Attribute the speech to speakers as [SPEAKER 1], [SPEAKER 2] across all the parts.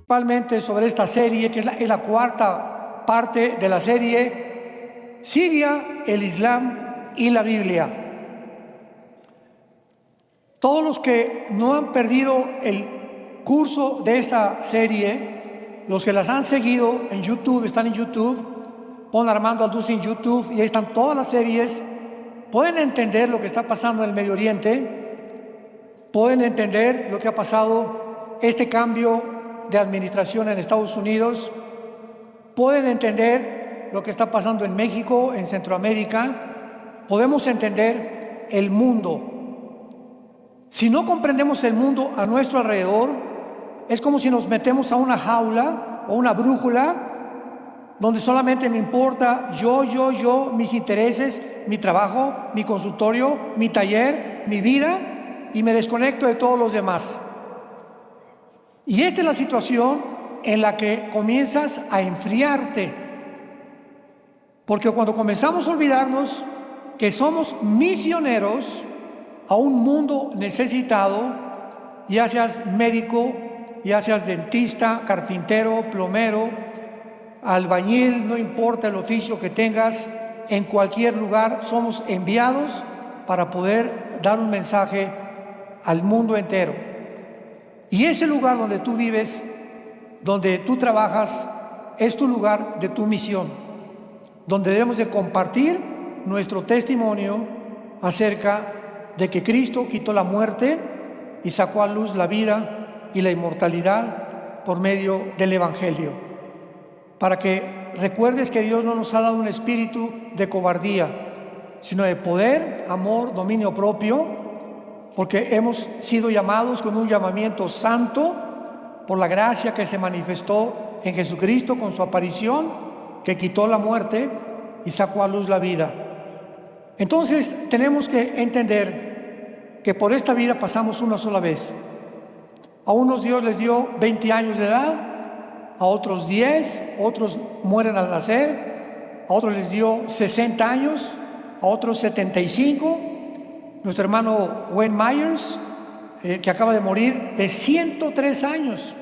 [SPEAKER 1] principalmente sobre esta serie, que es la cuarta parte de la serie Siria, el Islam y la Biblia. Todos los que no han perdido el curso de esta serie, los que las han seguido en YouTube, están en YouTube, pon Armando Alduz en YouTube y ahí están todas las series, pueden entender lo que está pasando en el Medio Oriente, pueden entender lo que ha pasado, este cambio de administración en Estados Unidos, pueden entender lo que está pasando en México, en Centroamérica, podemos entender el mundo. Si no comprendemos el mundo a nuestro alrededor, es como si nos metemos a una jaula o una brújula donde solamente me importa yo, mis intereses, mi trabajo, mi consultorio, mi taller, mi vida, y me desconecto de todos los demás. Y esta es la situación en la que comienzas a enfriarte, porque cuando comenzamos a olvidarnos que somos misioneros a un mundo necesitado, ya seas médico, ya seas dentista, carpintero, plomero, albañil, no importa el oficio que tengas, en cualquier lugar somos enviados para poder dar un mensaje al mundo entero. Y ese lugar donde tú vives, donde tú trabajas, es tu lugar de tu misión, donde debemos de compartir nuestro testimonio acerca de que Cristo quitó la muerte y sacó a luz la vida y la inmortalidad por medio del Evangelio. Para que recuerdes que Dios no nos ha dado un espíritu de cobardía, sino de poder, amor, dominio propio, porque hemos sido llamados con un llamamiento santo por la gracia que se manifestó en Jesucristo con su aparición, que quitó la muerte y sacó a luz la vida. Entonces tenemos que entender que por esta vida pasamos una sola vez. A unos Dios les dio 20 años de edad, a otros 10, otros mueren al nacer, a otros les dio 60 años, a otros 75. Nuestro hermano Wayne Myers, que acaba de morir, de 103 años.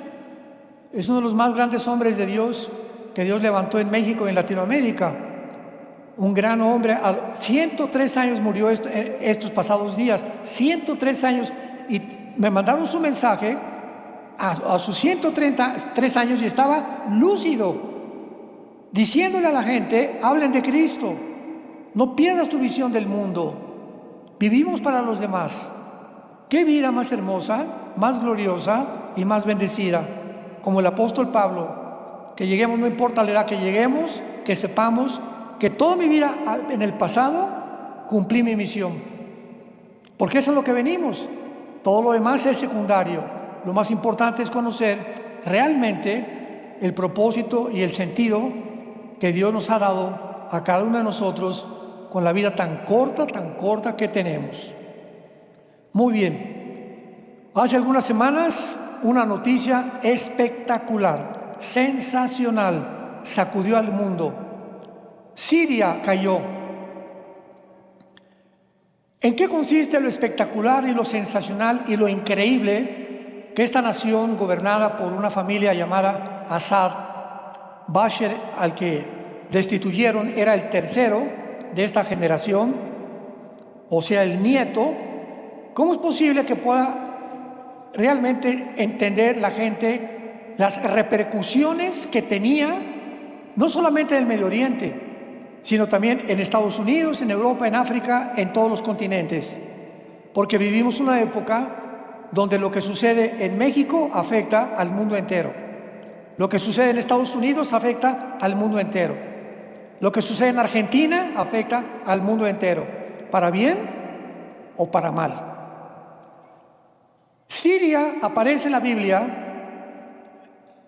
[SPEAKER 1] Es uno de los más grandes hombres de Dios que Dios levantó en México y en Latinoamérica. Un gran hombre. A 103 años murió estos pasados días. 103 años. Y me mandaron su mensaje a sus 133 años y estaba lúcido, diciéndole a la gente: hablen de Cristo. No pierdas tu visión del mundo. Vivimos para los demás. ¿Qué vida más hermosa, más gloriosa y más bendecida? Como el apóstol Pablo, que lleguemos, no importa la edad que lleguemos, que sepamos que toda mi vida en el pasado cumplí mi misión. Porque eso es lo que venimos. Todo lo demás es secundario. Lo más importante es conocer realmente el propósito y el sentido que Dios nos ha dado a cada uno de nosotros con la vida tan corta que tenemos. Muy bien. Hace algunas semanas una noticia espectacular, sensacional, sacudió al mundo. Siria cayó. ¿En qué consiste lo espectacular y lo sensacional y lo increíble que esta nación gobernada por una familia llamada Assad, Bashar, al que destituyeron, era el tercero de esta generación, o sea, el nieto? ¿Cómo es posible que pueda realmente entender la gente las repercusiones que tenía, no solamente en el Medio Oriente, sino también en Estados Unidos, en Europa, en África, en todos los continentes? Porque vivimos una época donde lo que sucede en México afecta al mundo entero. Lo que sucede en Estados Unidos afecta al mundo entero. Lo que sucede en Argentina afecta al mundo entero, para bien o para mal. Siria aparece en la Biblia,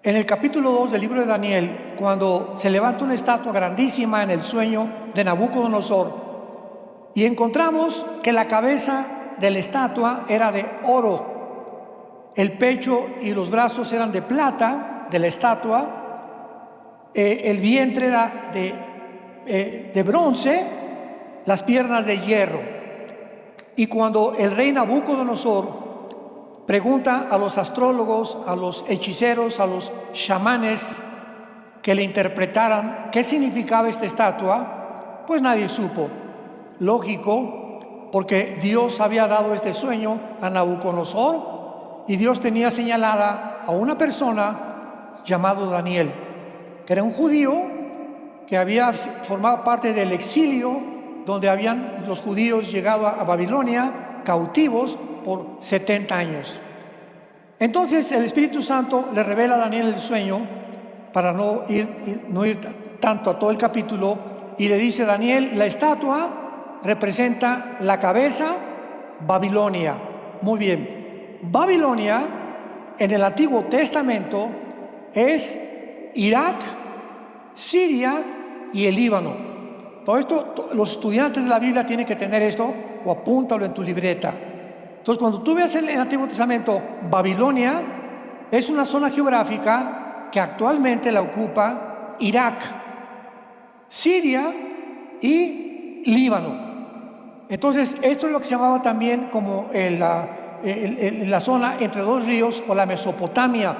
[SPEAKER 1] en el capítulo 2 del libro de Daniel, cuando se levanta una estatua grandísima en el sueño de Nabucodonosor, y encontramos que la cabeza de la estatua era de oro, el pecho y los brazos eran de plata de la estatua, el vientre era de bronce, las piernas de hierro. Y cuando el rey Nabucodonosor pregunta a los astrólogos, a los hechiceros, a los chamanes que le interpretaran qué significaba esta estatua, pues nadie supo. Lógico, porque Dios había dado este sueño a Nabucodonosor y Dios tenía señalada a una persona llamado Daniel, que era un judío que había formado parte del exilio donde habían los judíos llegado a Babilonia cautivos por 70 años. Entonces el Espíritu Santo le revela a Daniel el sueño, para no ir tanto a todo el capítulo, y le dice: Daniel, la estatua representa la cabeza, Babilonia. Muy bien, Babilonia en el Antiguo Testamento es Irak, Siria y el Líbano. Todo esto, los estudiantes de la Biblia tienen que tener esto, o apúntalo en tu libreta. Entonces, cuando tú ves en el Antiguo Testamento Babilonia, es una zona geográfica que actualmente la ocupa Irak, Siria y Líbano. Entonces, esto es lo que se llamaba también como la zona entre dos ríos, o la Mesopotamia.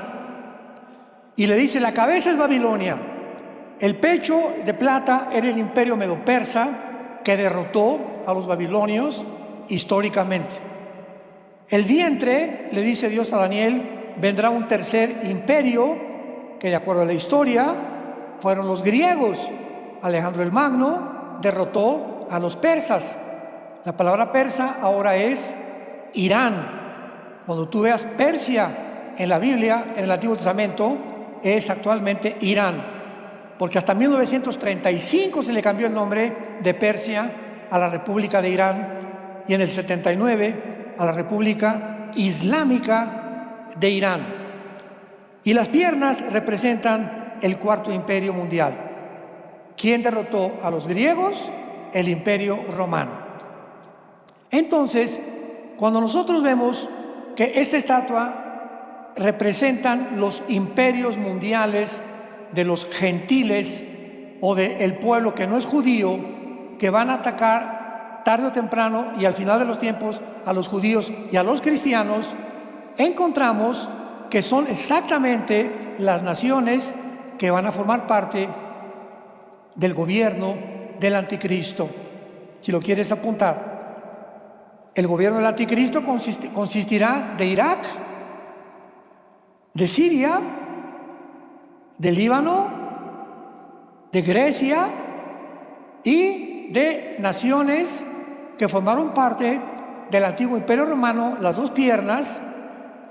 [SPEAKER 1] Y le dice: la cabeza es Babilonia, el pecho de plata era el imperio medo-persa, que derrotó a los babilonios históricamente. El vientre, le dice Dios a Daniel, vendrá un tercer imperio, que de acuerdo a la historia fueron los griegos. Alejandro el Magno derrotó a los persas. La palabra persa ahora es Irán. Cuando tú veas Persia en la Biblia, en el Antiguo Testamento, es actualmente Irán, porque hasta 1935 se le cambió el nombre de Persia a la República de Irán, y en el 79 a la República Islámica de Irán. Y las piernas representan el cuarto imperio mundial. ¿Quién derrotó a los griegos? El imperio romano. Entonces, cuando nosotros vemos que esta estatua representan los imperios mundiales de los gentiles o del pueblo que no es judío, que van a atacar tarde o temprano y al final de los tiempos a los judíos y a los cristianos, encontramos que son exactamente las naciones que van a formar parte del gobierno del anticristo. Si lo quieres apuntar, el gobierno del anticristo consistirá de Irak, de Siria, de Líbano, de Grecia y de naciones que formaron parte del antiguo imperio romano, las dos piernas,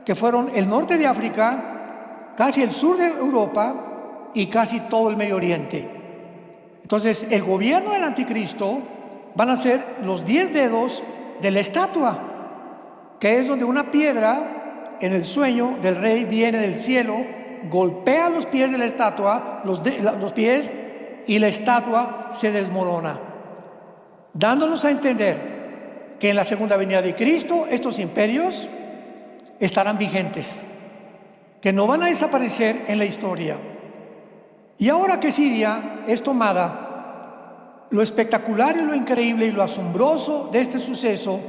[SPEAKER 1] que fueron el norte de África, casi el sur de Europa y casi todo el Medio Oriente. Entonces, el gobierno del anticristo van a ser los 10 dedos de la estatua, que es donde una piedra en el sueño del rey viene del cielo, golpea los pies de la estatua, los pies, y la estatua se desmorona, dándonos a entender que en la segunda venida de Cristo estos imperios estarán vigentes, que no van a desaparecer en la historia. Y ahora que Siria es tomada, lo espectacular y lo increíble y lo asombroso de este suceso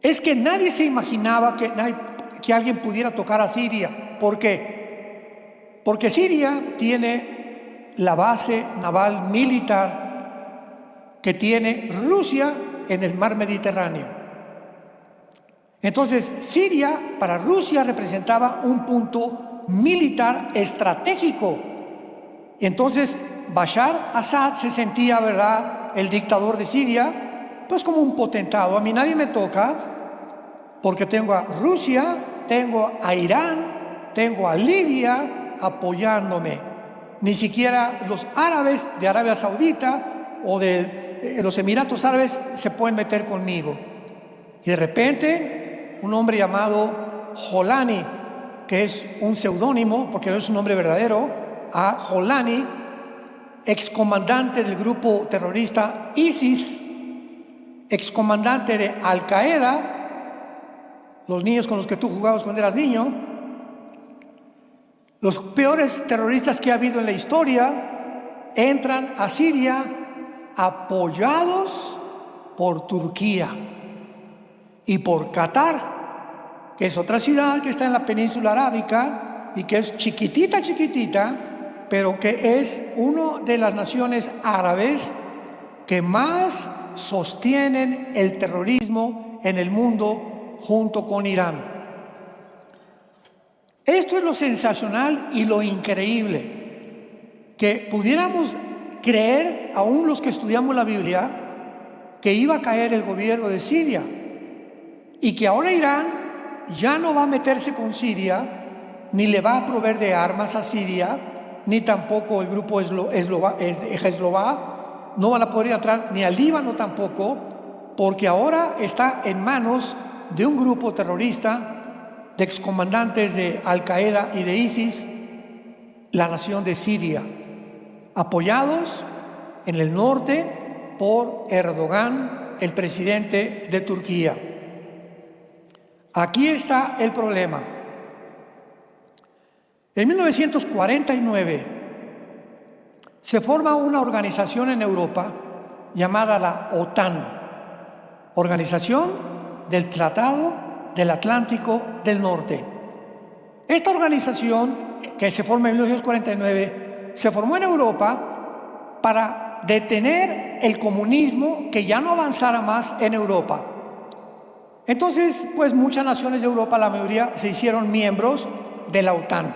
[SPEAKER 1] es que nadie se imaginaba que alguien pudiera tocar a Siria. ¿Por qué? Porque Siria tiene la base naval militar que tiene Rusia en el mar Mediterráneo. Entonces, Siria para Rusia representaba un punto militar estratégico. Y entonces Bashar Assad se sentía, ¿verdad?, el dictador de Siria, pues como un potentado. A mí nadie me toca, porque tengo a Rusia, tengo a Irán, tengo a Libia apoyándome. Ni siquiera los árabes de Arabia Saudita o de los Emiratos Árabes se pueden meter conmigo. Y de repente, un hombre llamado Jolani, que es un seudónimo, porque no es un nombre verdadero, a Jolani, excomandante del grupo terrorista ISIS, excomandante de Al Qaeda, los niños con los que tú jugabas cuando eras niño, los peores terroristas que ha habido en la historia, entran a Siria apoyados por Turquía y por Qatar, que es otra ciudad que está en la península arábica y que es chiquitita, chiquitita, pero que es una de las naciones árabes que más sostienen el terrorismo en el mundo junto con Irán. Esto es lo sensacional y lo increíble, que pudiéramos creer, aún los que estudiamos la Biblia, que iba a caer el gobierno de Siria y que ahora Irán ya no va a meterse con Siria, ni le va a proveer de armas a Siria, ni tampoco el grupo Hezbollah, no van a poder entrar ni al Líbano tampoco, porque ahora está en manos de un grupo terrorista de excomandantes de Al-Qaeda y de ISIS, la nación de Siria, apoyados en el norte por Erdogan, el presidente de Turquía. Aquí está el problema. En 1949 se forma una organización en Europa llamada la OTAN, Organización del Tratado del Atlántico del Norte. Esta organización, que se forma en 1949, se formó en Europa para detener el comunismo que ya no avanzara más en Europa. Entonces, pues muchas naciones de Europa, la mayoría, se hicieron miembros de la OTAN.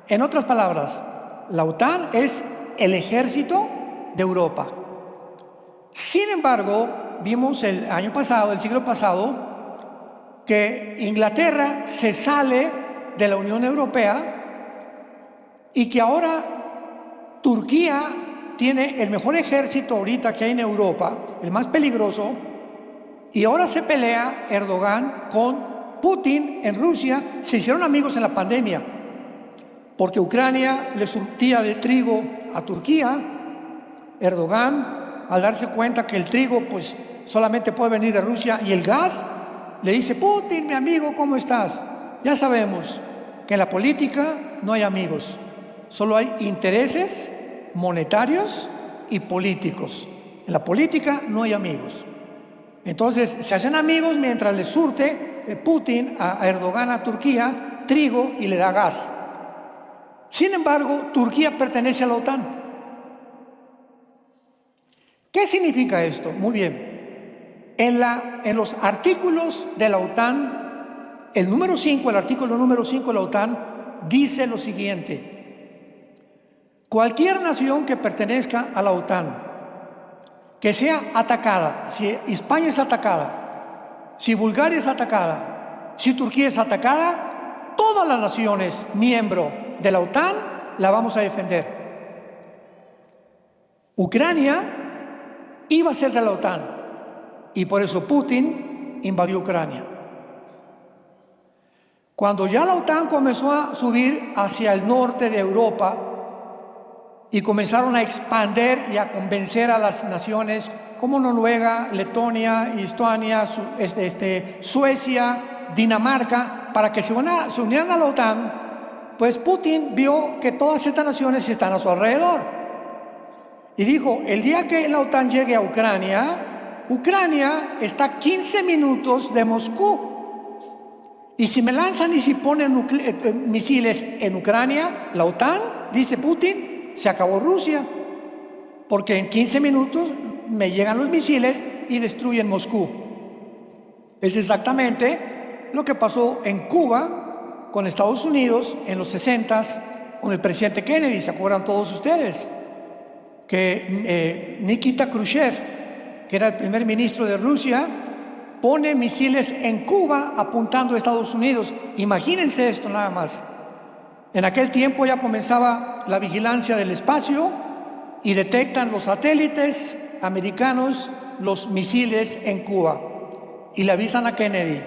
[SPEAKER 1] En otras palabras, la OTAN es el ejército de Europa. Sin embargo, vimos el año pasado, el siglo pasado, que Inglaterra se sale de la Unión Europea y que ahora Turquía tiene el mejor ejército ahorita que hay en Europa, el más peligroso, y ahora se pelea Erdogan con Putin en Rusia. Se hicieron amigos en la pandemia, porque Ucrania le surtía de trigo a Turquía. Erdogan, al darse cuenta que el trigo pues solamente puede venir de Rusia y el gas, le dice: Putin, mi amigo, ¿cómo estás? Ya sabemos que en la política no hay amigos, solo hay intereses monetarios y políticos. En la política no hay amigos. Entonces se hacen amigos mientras le surte Putin a Erdogan, a Turquía, trigo y le da gas. Sin embargo, Turquía pertenece a la OTAN. ¿Qué significa esto? Muy bien. En los artículos de la OTAN, el artículo número 5 de la OTAN dice lo siguiente: cualquier nación que pertenezca a la OTAN, que sea atacada, si España es atacada, si Bulgaria es atacada, si Turquía es atacada, todas las naciones miembros de la OTAN la vamos a defender. Ucrania iba a ser de la OTAN y por eso Putin invadió Ucrania. Cuando ya la OTAN comenzó a subir hacia el norte de Europa y comenzaron a expandir y a convencer a las naciones como Noruega, Letonia, Estonia, Suecia, Dinamarca, para que se unieran a la OTAN, pues Putin vio que todas estas naciones están a su alrededor. Y dijo: el día que la OTAN llegue a Ucrania, Ucrania está a 15 minutos de Moscú. Y si me lanzan y si ponen misiles en Ucrania, la OTAN, dice Putin, se acabó Rusia. Porque en 15 minutos me llegan los misiles y destruyen Moscú. Es exactamente lo que pasó en Cuba con Estados Unidos en los 60s con el presidente Kennedy. ¿Se acuerdan todos ustedes? Que Nikita Khrushchev, que era el primer ministro de Rusia, pone misiles en Cuba apuntando a Estados Unidos. Imagínense esto nada más. En aquel tiempo ya comenzaba la vigilancia del espacio y detectan los satélites americanos los misiles en Cuba y le avisan a Kennedy: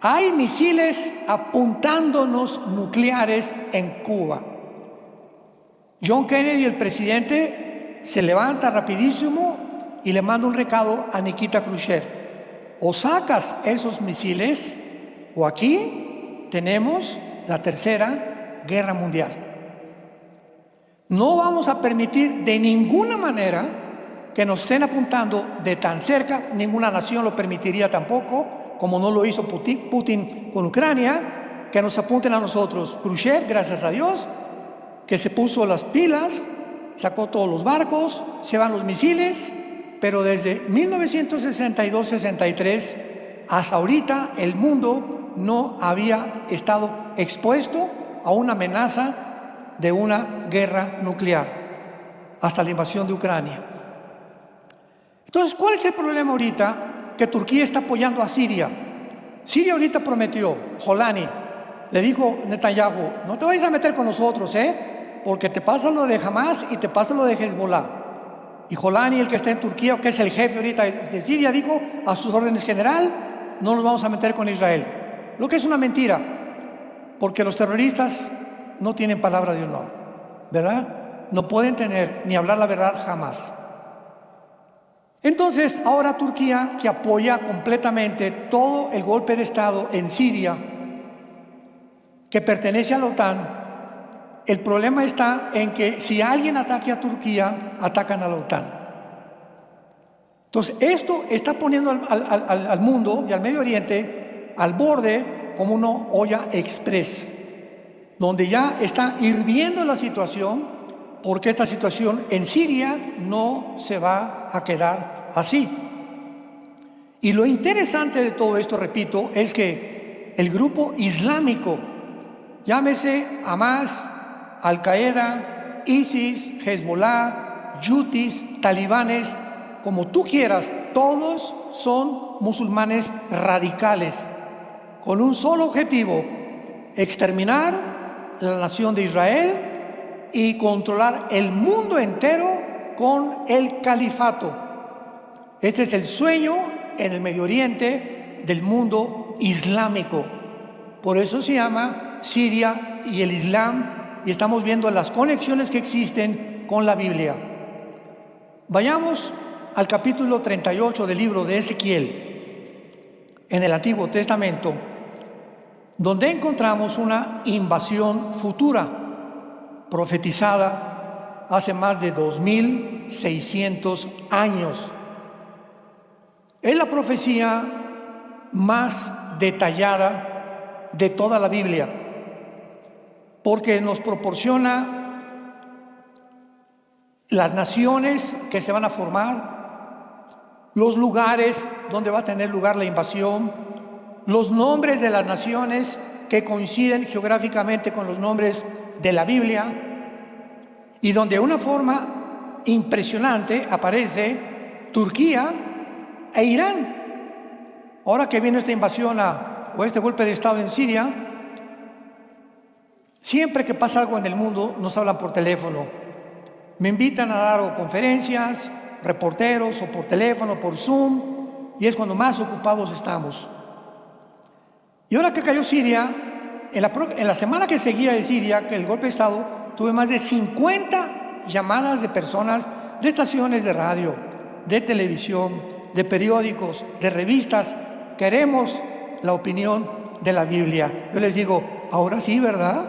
[SPEAKER 1] hay misiles apuntándonos nucleares en Cuba. John Kennedy, el presidente, se levanta rapidísimo y le manda un recado a Nikita Khrushchev: o sacas esos misiles o aquí tenemos la tercera guerra mundial. No vamos a permitir de ninguna manera que nos estén apuntando de tan cerca, ninguna nación lo permitiría tampoco, como no lo hizo Putin con Ucrania, que nos apunten a nosotros. Khrushchev, gracias a Dios, que se puso las pilas, sacó todos los barcos, se van los misiles, pero desde 1962-63 hasta ahorita el mundo no había estado expuesto a una amenaza de una guerra nuclear, hasta la invasión de Ucrania. Entonces, ¿cuál es el problema ahorita? Que Turquía está apoyando a Siria. Siria ahorita prometió, Jolani, le dijo Netanyahu, no te vayas a meter con nosotros, porque te pasa lo de Hamas y te pasa lo de Hezbollah. Y Jolani, el que está en Turquía, que es el jefe ahorita de Siria, dijo a sus órdenes general, no nos vamos a meter con Israel. Lo que es una mentira, porque los terroristas no tienen palabra de honor, ¿verdad? No pueden tener ni hablar la verdad jamás. Entonces, ahora Turquía, que apoya completamente todo el golpe de Estado en Siria, que pertenece a la OTAN, el problema está en que si alguien ataque a Turquía, atacan a la OTAN. Entonces, esto está poniendo al mundo y al Medio Oriente al borde como una olla express, donde ya está hirviendo la situación, porque esta situación en Siria no se va a quedar así. Y lo interesante de todo esto, repito, es que el grupo islámico, llámese Hamas, Al-Qaeda, ISIS, Hezbollah, Houthis, talibanes, como tú quieras, todos son musulmanes radicales, con un solo objetivo: exterminar la nación de Israel y controlar el mundo entero con el califato. Este es el sueño en el Medio Oriente del mundo islámico. Por eso se llama Siria y el Islam, y estamos viendo las conexiones que existen con la Biblia. Vayamos al capítulo 38 del libro de Ezequiel, en el Antiguo Testamento, donde encontramos una invasión futura, profetizada hace más de 2600 años. Es la profecía más detallada de toda la Biblia, porque nos proporciona las naciones que se van a formar, los lugares donde va a tener lugar la invasión, los nombres de las naciones que coinciden geográficamente con los nombres de la Biblia, y donde de una forma impresionante aparece Turquía e Irán. Ahora que viene esta invasión o este golpe de Estado en Siria, siempre que pasa algo en el mundo nos hablan por teléfono, me invitan a dar conferencias, reporteros, o por teléfono, por Zoom, y es cuando más ocupados estamos. Y ahora que cayó Siria, en la semana que seguía de Siria, que el golpe de Estado, tuve más de 50 llamadas de personas, de estaciones de radio, de televisión, de periódicos, de revistas. Queremos la opinión de la Biblia. Yo les digo, ahora sí, ¿verdad?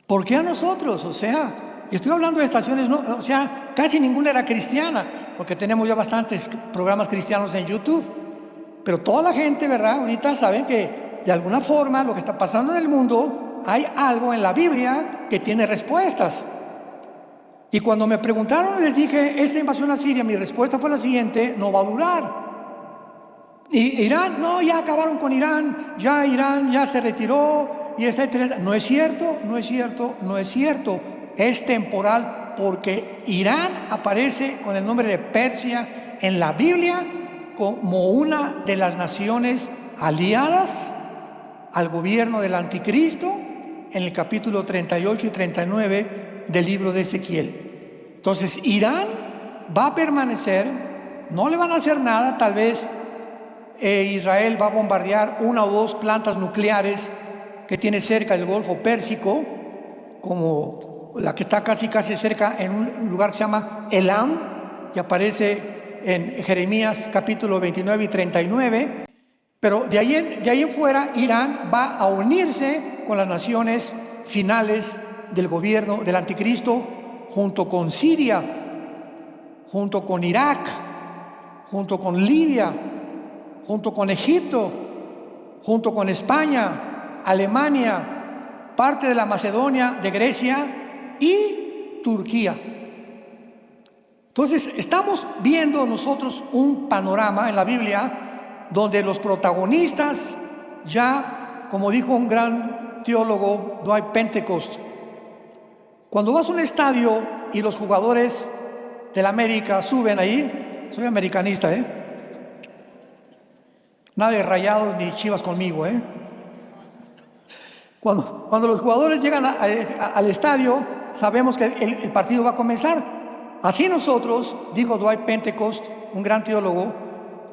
[SPEAKER 1] ¿Por qué a nosotros? O sea, estoy hablando de estaciones, no, o sea, casi ninguna era cristiana, porque tenemos ya bastantes programas cristianos en YouTube. Pero toda la gente, ¿verdad? Ahorita saben que de alguna forma lo que está pasando en el mundo, hay algo en la Biblia que tiene respuestas. Y cuando me preguntaron, les dije, esta invasión a Siria, mi respuesta fue la siguiente: no va a durar. Y Irán, no, ya acabaron con Irán ya se retiró, y etcétera. No es cierto, no es cierto, no es cierto. Es temporal, porque Irán aparece con el nombre de Persia en la Biblia como una de las naciones aliadas al gobierno del anticristo, en el capítulo 38 y 39 del libro de Ezequiel. Entonces, Irán va a permanecer, no le van a hacer nada. Tal vez Israel va a bombardear una o dos plantas nucleares que tiene cerca del Golfo Pérsico, como la que está casi cerca en un lugar que se llama Elam, que aparece en Jeremías capítulo 29 y 39. Pero de ahí en fuera, Irán va a unirse con las naciones finales del gobierno del anticristo, junto con Siria, junto con Irak, junto con Libia, junto con Egipto, junto con España, Alemania, parte de la Macedonia, de Grecia y Turquía. Entonces, estamos viendo nosotros un panorama en la Biblia donde los protagonistas ya, como dijo un gran teólogo, Dwight Pentecost, cuando vas a un estadio y los jugadores de la América suben ahí, soy americanista, nada de Rayados ni Chivas conmigo, Cuando los jugadores llegan al estadio, sabemos que el partido va a comenzar. Así nosotros, dijo Dwight Pentecost, un gran teólogo,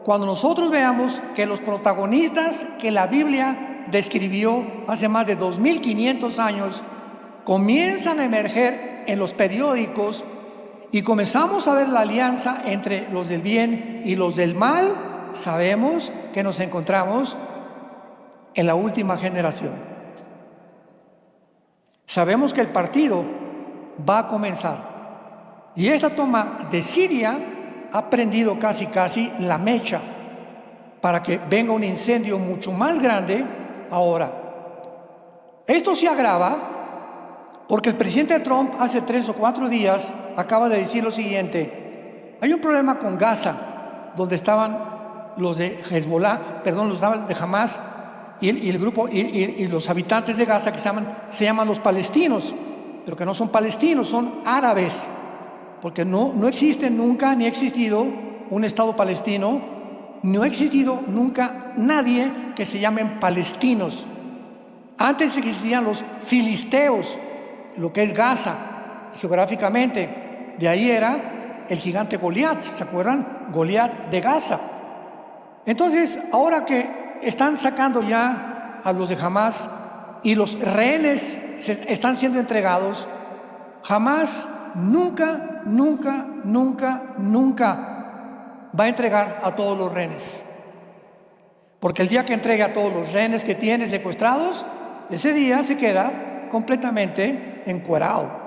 [SPEAKER 1] cuando nosotros veamos que los protagonistas que la Biblia describió hace más de 2500 años comienzan a emerger en los periódicos y comenzamos a ver la alianza entre los del bien y los del mal, sabemos que nos encontramos en la última generación. Sabemos que el partido va a comenzar. Y esta toma de Siria ha prendido casi la mecha para que venga un incendio mucho más grande ahora. Esto se agrava porque el presidente Trump hace 3 o 4 días acaba de decir lo siguiente: hay un problema con Gaza, donde estaban los de Hezbollah, los de Hamas y el grupo y los habitantes de Gaza que se llaman los palestinos, pero que no son palestinos, son árabes. Porque no existe nunca, ni ha existido un Estado palestino, no ha existido nunca nadie que se llamen palestinos. Antes existían los filisteos, lo que es Gaza, geográficamente. De ahí era el gigante Goliat, ¿se acuerdan? Goliat de Gaza. Entonces, ahora que están sacando ya a los de Hamas y los rehenes están siendo entregados, Hamas nunca va a entregar a todos los rehenes. Porque el día que entregue a todos los rehenes que tiene secuestrados, ese día se queda completamente encuerado.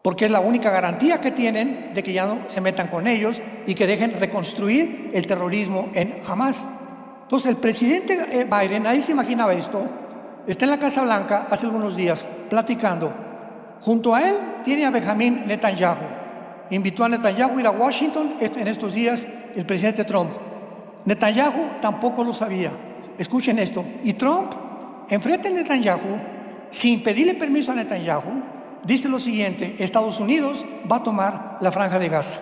[SPEAKER 1] Porque es la única garantía que tienen de que ya no se metan con ellos y que dejen reconstruir el terrorismo en Hamas. Entonces el presidente Biden, nadie se imaginaba esto, está en la Casa Blanca hace algunos días platicando. Junto a él tiene a Benjamín Netanyahu. Invitó a Netanyahu a ir a Washington en estos días el presidente Trump. Netanyahu tampoco lo sabía. Escuchen esto. Y Trump, enfrente de Netanyahu, sin pedirle permiso a Netanyahu, dice lo siguiente: Estados Unidos va a tomar la Franja de Gaza.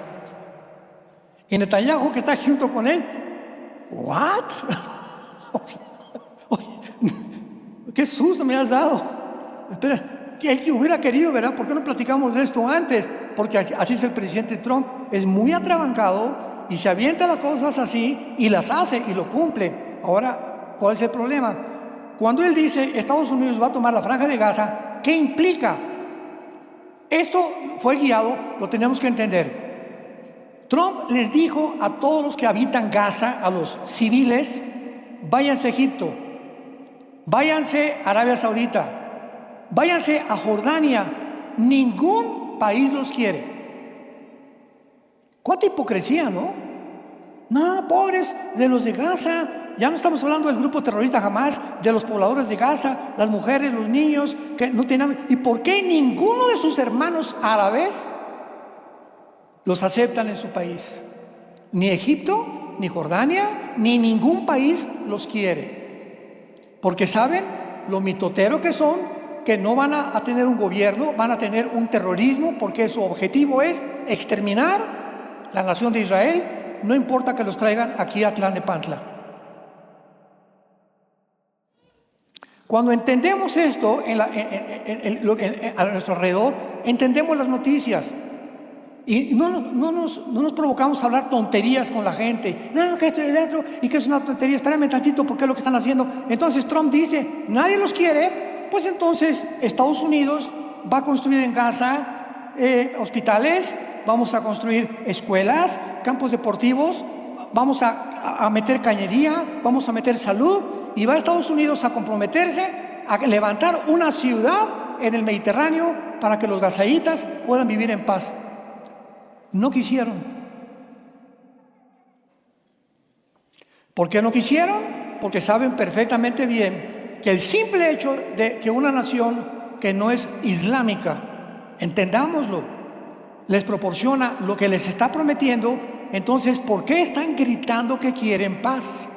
[SPEAKER 1] Y Netanyahu, que está junto con él, ¿what? ¡Qué susto me has dado! Espera. El que hubiera querido, ¿verdad? ¿Por qué no platicamos de esto antes? Porque así es el presidente Trump, es muy atrabancado y se avienta las cosas así y las hace y lo cumple. Ahora, ¿cuál es el problema? Cuando él dice Estados Unidos va a tomar la Franja de Gaza, ¿qué implica? Esto fue guiado, lo tenemos que entender. Trump les dijo a todos los que habitan Gaza, a los civiles: váyanse a Egipto, váyanse a Arabia Saudita, váyanse a Jordania, ningún país los quiere. ¿Cuánta hipocresía, no? No, pobres de los de Gaza, ya no estamos hablando del grupo terrorista Hamas, de los pobladores de Gaza, las mujeres, los niños, que no tienen... ¿Y por qué ninguno de sus hermanos árabes los aceptan en su país? Ni Egipto, ni Jordania, ni ningún país los quiere. Porque saben lo mitotero que son, que no van a tener un gobierno, van a tener un terrorismo, porque su objetivo es exterminar la nación de Israel, no importa que los traigan aquí a Tlalnepantla. Cuando entendemos esto a nuestro alrededor, entendemos las noticias y no nos provocamos a hablar tonterías con la gente. No, que esto y el otro, y que es una tontería, espérame tantito, porque es lo que están haciendo. Entonces Trump dice, nadie los quiere. Pues entonces Estados Unidos va a construir en Gaza hospitales, vamos a construir escuelas, campos deportivos, vamos a meter cañería, vamos a meter salud, y va a Estados Unidos a comprometerse a levantar una ciudad en el Mediterráneo para que los gazaítas puedan vivir en paz. No quisieron. ¿Por qué no quisieron? Porque saben perfectamente bien que el simple hecho de que una nación que no es islámica, entendámoslo, les proporciona lo que les está prometiendo, entonces ¿por qué están gritando que quieren paz?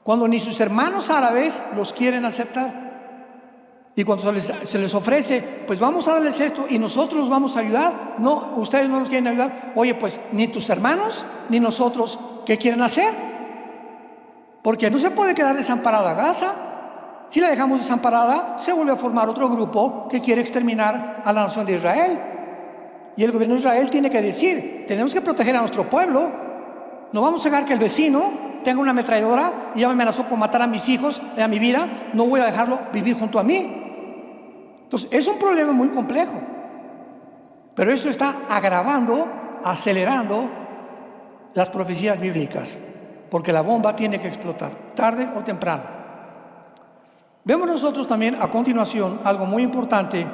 [SPEAKER 1] Cuando ni sus hermanos árabes los quieren aceptar. Y cuando se les ofrece, pues vamos a darles esto y nosotros los vamos a ayudar. No, ustedes no nos quieren ayudar. Oye, pues ni tus hermanos ni nosotros, ¿qué quieren hacer? Porque no se puede quedar desamparada Gaza. Si la dejamos desamparada, se vuelve a formar otro grupo que quiere exterminar a la nación de Israel. Y el gobierno de Israel tiene que decir, tenemos que proteger a nuestro pueblo. No vamos a dejar que el vecino tenga una ametralladora y ya me amenazó con matar a mis hijos, a mi vida. No voy a dejarlo vivir junto a mí. Entonces, es un problema muy complejo. Pero esto está agravando, acelerando las profecías bíblicas. Porque la bomba tiene que explotar, tarde o temprano. Vemos nosotros también a continuación algo muy importante,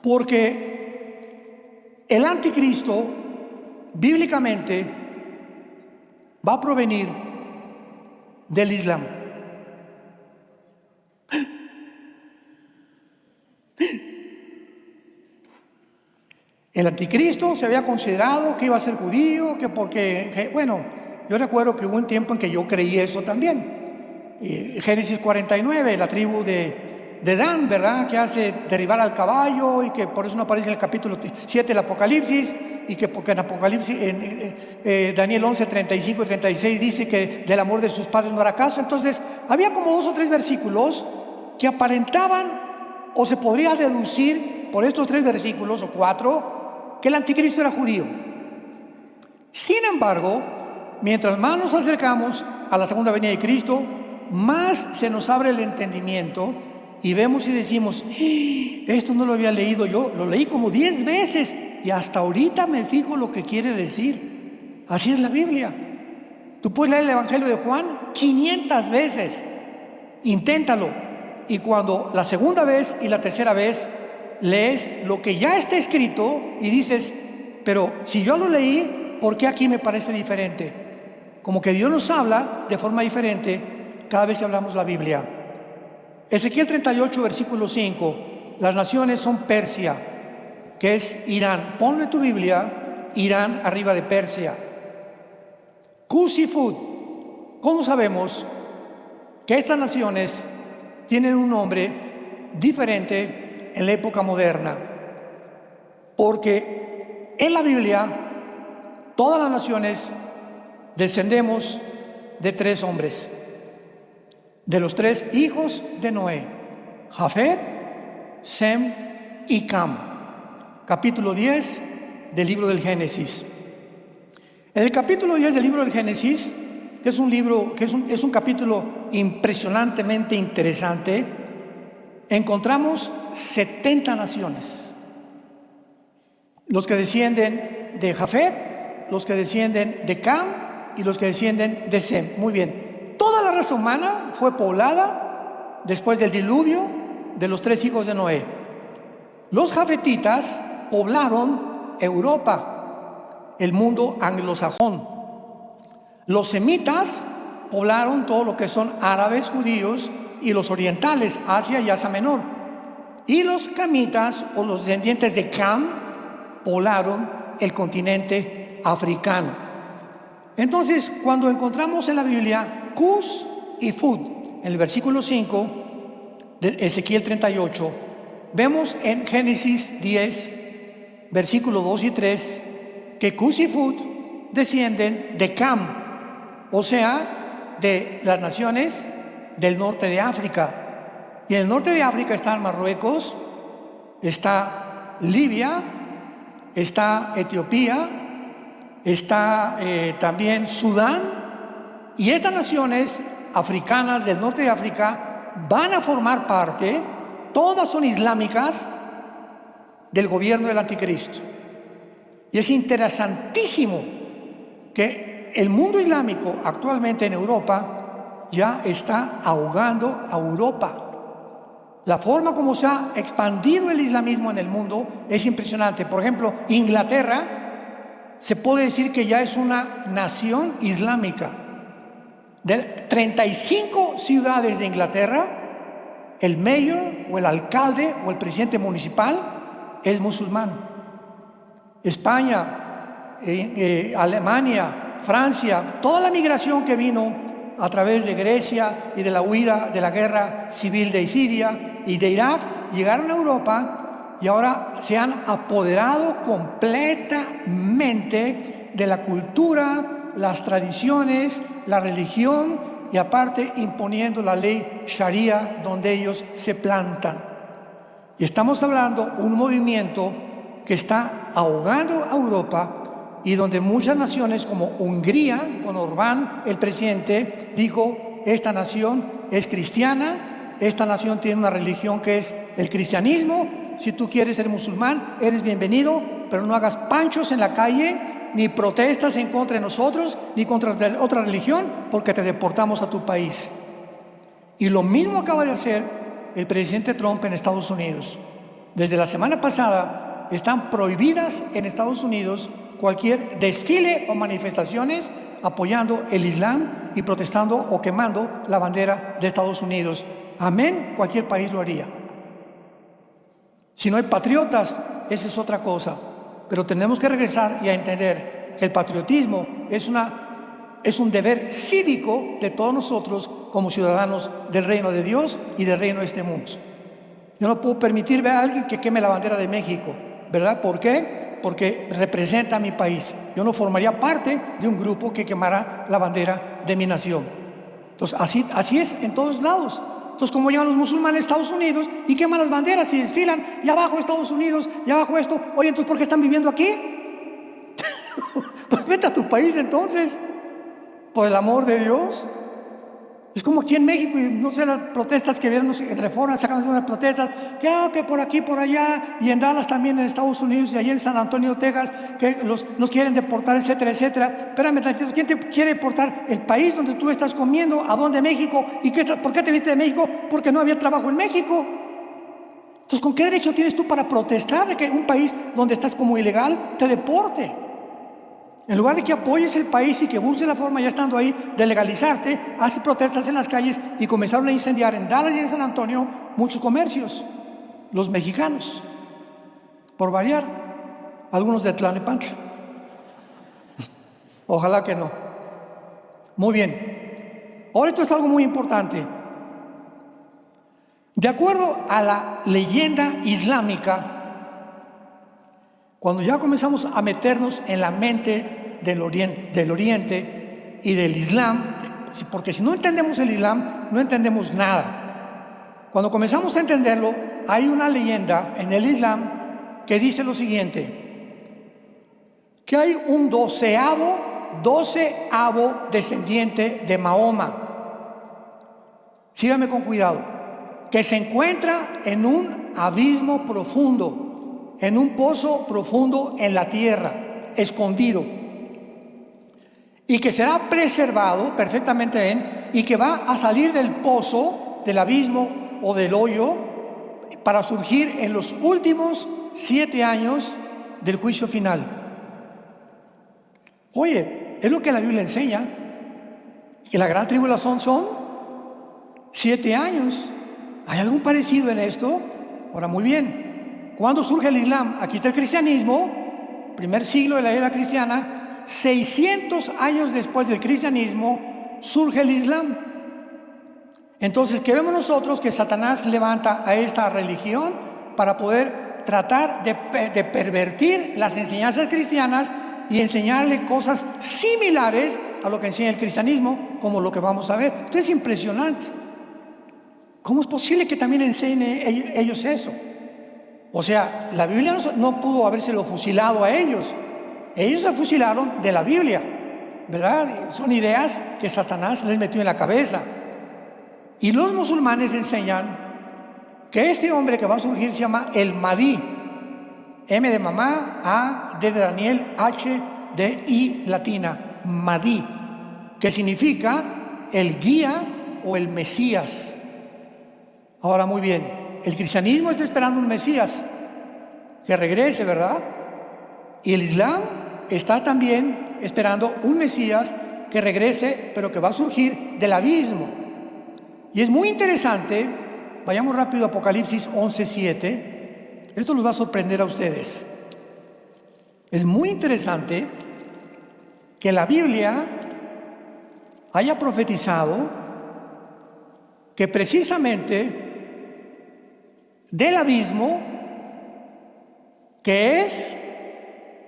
[SPEAKER 1] porque el anticristo bíblicamente va a provenir del Islam. El anticristo se había considerado que iba a ser judío, que porque, bueno, yo recuerdo que hubo un tiempo en que yo creí eso también. Génesis 49, la tribu de Dan, ¿verdad? Que hace derribar al caballo y que por eso no aparece en el capítulo 7 del Apocalipsis, y que porque en Apocalipsis, Daniel 11, 35 y 36 dice que del amor de sus padres no hará caso. Entonces, había como 2 o 3 versículos que aparentaban, o se podría deducir por estos 3 versículos o 4, que el anticristo era judío. Sin embargo, mientras más nos acercamos a la segunda venida de Cristo, más se nos abre el entendimiento y vemos y decimos, esto no lo había leído yo, lo leí como 10 veces y hasta ahorita me fijo lo que quiere decir. Así es la Biblia. Tú puedes leer el Evangelio de Juan 500 veces, inténtalo, y cuando la segunda vez y la tercera vez lees lo que ya está escrito y dices, pero si yo lo leí, ¿por qué aquí me parece diferente? Como que Dios nos habla de forma diferente cada vez que hablamos la Biblia. Ezequiel 38, versículo 5, las naciones son Persia, que es Irán. Ponle tu Biblia, Irán arriba de Persia. Cus y Fud. ¿Cómo sabemos que estas naciones tienen un nombre diferente en la época moderna? Porque en la Biblia todas las naciones descendemos de 3 hombres, de los 3 hijos de Noé: Jafet, Sem y Cam. Capítulo 10 del libro del Génesis. En el capítulo 10 del libro del Génesis, que es un libro, que es un capítulo impresionantemente interesante, encontramos 70 naciones. Los que descienden de Jafet, los que descienden de Cam y los que descienden de Sem. Muy bien. Toda la raza humana fue poblada después del diluvio de los 3 hijos de Noé. Los jafetitas poblaron Europa, el mundo anglosajón. Los semitas poblaron todo lo que son árabes, judíos, y los orientales, Asia y Asia Menor. Y los camitas, o los descendientes de Cam, poblaron el continente africano. Entonces, cuando encontramos en la Biblia Cus y Fud, en el versículo 5 de Ezequiel 38, vemos en Génesis 10, versículo 2 y 3, que Cus y Fud descienden de Cam, o sea, de las naciones del norte de África. Y en el norte de África están Marruecos, está Libia, está Etiopía, está también Sudán, y estas naciones africanas del norte de África van a formar parte, todas son islámicas, del gobierno del anticristo. Y es interesantísimo que el mundo islámico actualmente en Europa ya está ahogando a Europa. La forma como se ha expandido el islamismo en el mundo es impresionante. Por ejemplo, Inglaterra se puede decir que ya es una nación islámica. De 35 ciudades de Inglaterra, el mayor o el alcalde o el presidente municipal es musulmán. España, Alemania, Francia, toda la migración que vino a través de Grecia y de la huida de la guerra civil de Siria y de Irak, llegaron a Europa y ahora se han apoderado completamente de la cultura, las tradiciones, la religión y aparte imponiendo la ley Sharia donde ellos se plantan. Y estamos hablando de un movimiento que está ahogando a Europa y donde muchas naciones como Hungría, con Orbán, el presidente, dijo: esta nación es cristiana, esta nación tiene una religión que es el cristianismo, si tú quieres ser musulmán, eres bienvenido, pero no hagas panchos en la calle, ni protestas en contra de nosotros, ni contra otra religión, porque te deportamos a tu país. Y lo mismo acaba de hacer el presidente Trump en Estados Unidos. Desde la semana pasada están prohibidas en Estados Unidos cualquier desfile o manifestaciones apoyando el Islam y protestando o quemando la bandera de Estados Unidos. Amén, cualquier país lo haría. Si no hay patriotas, esa es otra cosa. Pero tenemos que regresar y a entender que el patriotismo es un deber cívico de todos nosotros como ciudadanos del reino de Dios y del reino de este mundo. Yo no puedo permitir ver a alguien que queme la bandera de México, ¿verdad? ¿Por qué? Porque representa a mi país. Yo no formaría parte de un grupo que quemara la bandera de mi nación. Entonces, así es en todos lados. Entonces, como llegan los musulmanes a Estados Unidos y queman las banderas y desfilan, y abajo Estados Unidos, y abajo esto, oye, entonces, ¿por qué están viviendo aquí? Pues vete a tu país entonces, por el amor de Dios. Es como aquí en México, y no sé, las protestas que vieron en Reforma, sacan unas protestas, que por aquí, por allá, y en Dallas también en Estados Unidos, y allí en San Antonio, Texas, que nos quieren deportar, etcétera, etcétera. Espérame tantito, ¿quién te quiere deportar? ¿El país donde tú estás comiendo? ¿A dónde? México. ¿Y por qué te viste de México? Porque no había trabajo en México. Entonces, ¿con qué derecho tienes tú para protestar de que un país donde estás como ilegal te deporte? En lugar de que apoyes el país y que busques la forma, ya estando ahí, de legalizarte, haces protestas en las calles y comenzaron a incendiar en Dallas y en San Antonio muchos comercios, los mexicanos, por variar, algunos de Tlalnepantla. Ojalá que no. Muy bien. Ahora esto es algo muy importante. De acuerdo a la leyenda islámica, cuando ya comenzamos a meternos en la mente del Oriente y del Islam, porque si no entendemos el Islam, no entendemos nada. Cuando comenzamos a entenderlo, hay una leyenda en el Islam que dice lo siguiente: que hay un doceavo descendiente de Mahoma. Sígame con cuidado. Que se encuentra en un abismo profundo, en un pozo profundo en la tierra, escondido, y que será preservado perfectamente bien, y que va a salir del pozo, del abismo o del hoyo, para surgir en los últimos 7 años del juicio final. Oye, es lo que la Biblia enseña, que la gran tribulación son 7 años. ¿Hay algún parecido en esto? Ahora, muy bien. ¿Cuándo surge el Islam? Aquí está el cristianismo, primer siglo de la era cristiana. 600 años después del cristianismo surge el Islam. Entonces, ¿qué vemos nosotros? Que Satanás levanta a esta religión para poder tratar de pervertir las enseñanzas cristianas y enseñarle cosas similares a lo que enseña el cristianismo, como lo que vamos a ver. Esto es impresionante. ¿Cómo es posible que también enseñen ellos eso? O sea, la Biblia no pudo habérselo fusilado a ellos. Ellos se fusilaron de la Biblia, ¿verdad? Son ideas que Satanás les metió en la cabeza. Y los musulmanes enseñan que este hombre que va a surgir se llama el Mahdi. M de mamá, A, D de Daniel, H, D, I latina. Mahdi, que significa el guía o el Mesías. Ahora, muy bien, el cristianismo está esperando un Mesías que regrese, ¿verdad? Y el Islam está también esperando un Mesías que regrese, pero que va a surgir del abismo. Y es muy interesante, vayamos rápido a Apocalipsis 11:7. Esto los va a sorprender a ustedes. Es muy interesante que la Biblia haya profetizado que precisamente del abismo, que es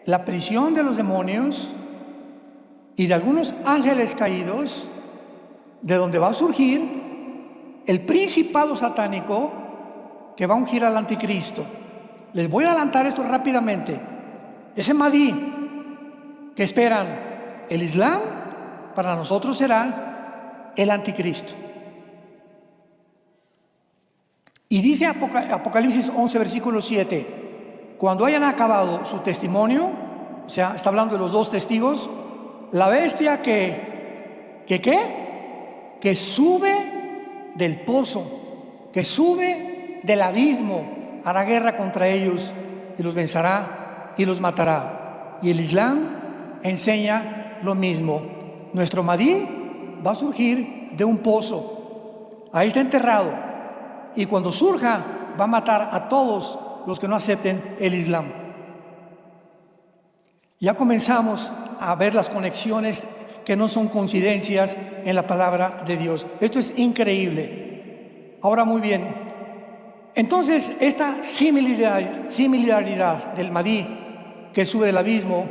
[SPEAKER 1] la prisión de los demonios y de algunos ángeles caídos, de donde va a surgir el principado satánico que va a ungir al anticristo. Les voy a adelantar esto rápidamente. Ese Mahdi que esperan el Islam, para nosotros será el anticristo. Y dice Apocalipsis 11, versículo 7, cuando hayan acabado su testimonio, o sea, está hablando de los dos testigos, la bestia que sube del pozo, que sube del abismo, hará guerra contra ellos y los vencerá y los matará. Y el Islam enseña lo mismo. Nuestro Mahdi va a surgir de un pozo, ahí está enterrado, y cuando surja va a matar a todos los que no acepten el Islam. Ya comenzamos a ver las conexiones que no son coincidencias en la palabra de Dios. Esto es increíble. Ahora, muy bien, entonces esta similaridad del Mahdi que sube del abismo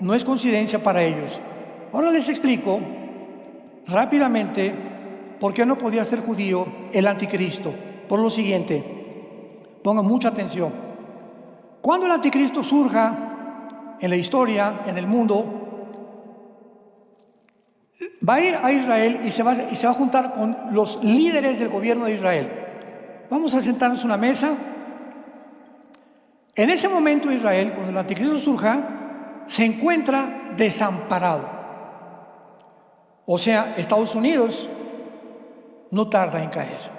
[SPEAKER 1] no es coincidencia para ellos. Ahora les explico rápidamente por qué no podía ser judío el anticristo. Por lo siguiente, pongan mucha atención. Cuando el anticristo surja en la historia, en el mundo, va a ir a Israel y se va a juntar con los líderes del gobierno de Israel. Vamos a sentarnos en una mesa. En ese momento Israel, cuando el anticristo surja, se encuentra desamparado. O sea, Estados Unidos no tarda en caer.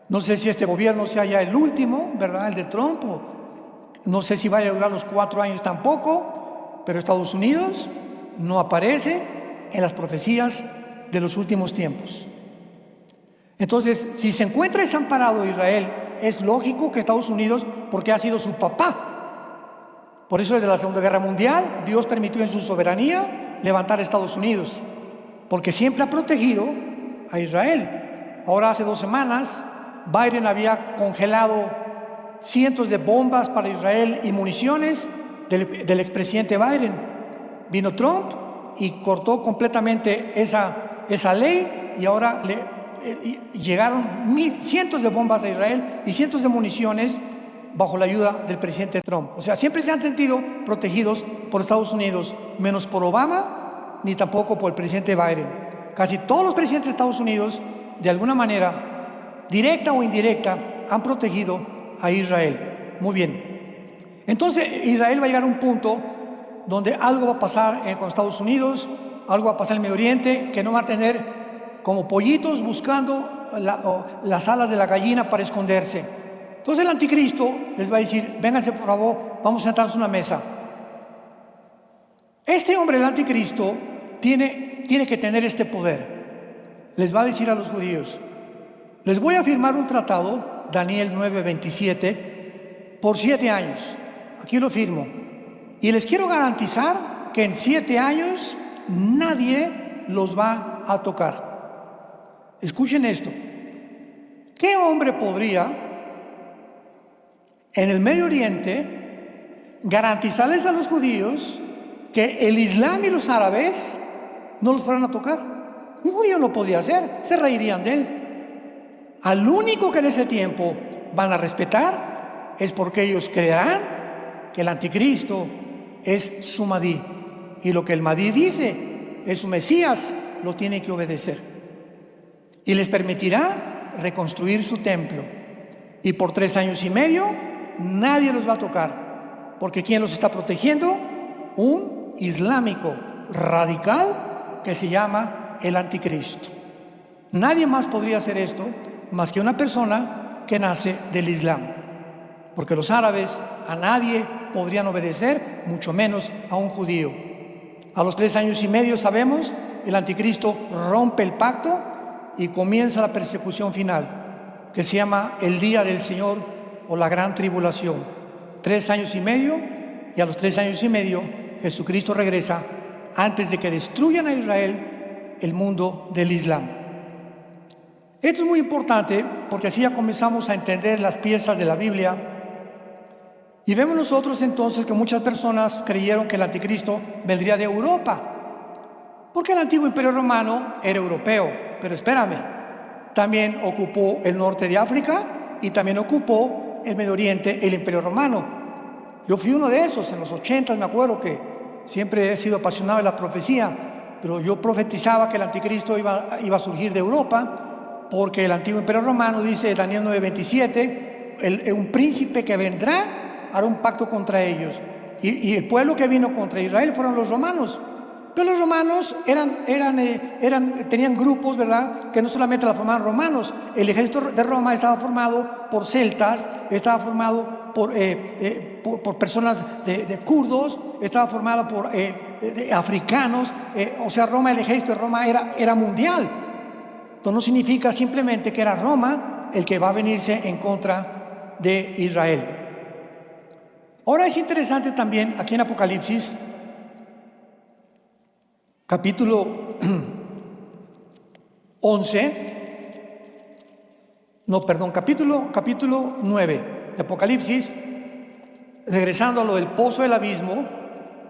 [SPEAKER 1] No sé si este gobierno sea ya el último, ¿verdad? El de Trump. No sé si vaya a durar los 4 años tampoco, pero Estados Unidos no aparece en las profecías de los últimos tiempos. Entonces, si se encuentra desamparado Israel, es lógico que Estados Unidos, porque ha sido su papá. Por eso desde la Segunda Guerra Mundial, Dios permitió en su soberanía levantar a Estados Unidos, porque siempre ha protegido a Israel. Ahora, hace 2 semanas, Biden había congelado cientos de bombas para Israel y municiones del expresidente Biden. Vino Trump y cortó completamente esa ley, y ahora llegaron cientos de bombas a Israel y cientos de municiones bajo la ayuda del presidente Trump. O sea, siempre se han sentido protegidos por Estados Unidos, menos por Obama ni tampoco por el presidente Biden. Casi todos los presidentes de Estados Unidos, de alguna manera, directa o indirecta, han protegido a Israel. Muy bien. Entonces Israel va a llegar a un punto donde algo va a pasar con Estados Unidos, algo va a pasar en el Medio Oriente, que no va a tener como pollitos buscando las alas de la gallina para esconderse. Entonces el anticristo les va a decir: vénganse por favor, vamos a sentarnos en una mesa. Este hombre, el anticristo, tiene que tener este poder. Les va a decir a los judíos: les voy a firmar un tratado, Daniel 9:27, por 7 años. Aquí lo firmo. Y les quiero garantizar que en 7 años nadie los va a tocar. Escuchen esto. ¿Qué hombre podría en el Medio Oriente garantizarles a los judíos que el Islam y los árabes no los fueran a tocar? Un judío no podía hacer, se reirían de él. Al único que en ese tiempo van a respetar es porque ellos creerán que el anticristo es su Mahdi, y lo que el Mahdi dice es su Mesías, lo tiene que obedecer, y les permitirá reconstruir su templo. Y por 3 años y medio nadie los va a tocar, porque ¿quién los está protegiendo? Un islámico radical que se llama el anticristo. Nadie más podría hacer esto más que una persona que nace del Islam, porque los árabes a nadie podrían obedecer, mucho menos a un judío. A los 3 años y medio sabemos el anticristo rompe el pacto y comienza la persecución final, que se llama el día del Señor o la gran tribulación. 3 años y medio, y a los 3 años y medio Jesucristo regresa antes de que destruyan a Israel, el mundo del Islam. Esto es muy importante porque así ya comenzamos a entender las piezas de la Biblia y vemos nosotros entonces que muchas personas creyeron que el anticristo vendría de Europa, porque el antiguo imperio romano era europeo, pero espérame, también ocupó el norte de África y también ocupó el Medio Oriente, el imperio romano. Yo fui uno de esos en los 80, me acuerdo que siempre he sido apasionado de la profecía, pero yo profetizaba que el anticristo iba a surgir de Europa, porque el antiguo imperio romano, dice Daniel 9:27, un príncipe que vendrá hará un pacto contra ellos. Y el pueblo que vino contra Israel fueron los romanos. Pero los romanos tenían grupos, ¿verdad?, que no solamente la formaban romanos. El ejército de Roma estaba formado por celtas, estaba formado por personas de kurdos, estaba formado por africanos. O sea, el ejército de Roma era mundial. Esto no significa simplemente que era Roma el que va a venirse en contra de Israel. Ahora es interesante también aquí en Apocalipsis, capítulo capítulo 9 de Apocalipsis, regresando a lo del pozo del abismo,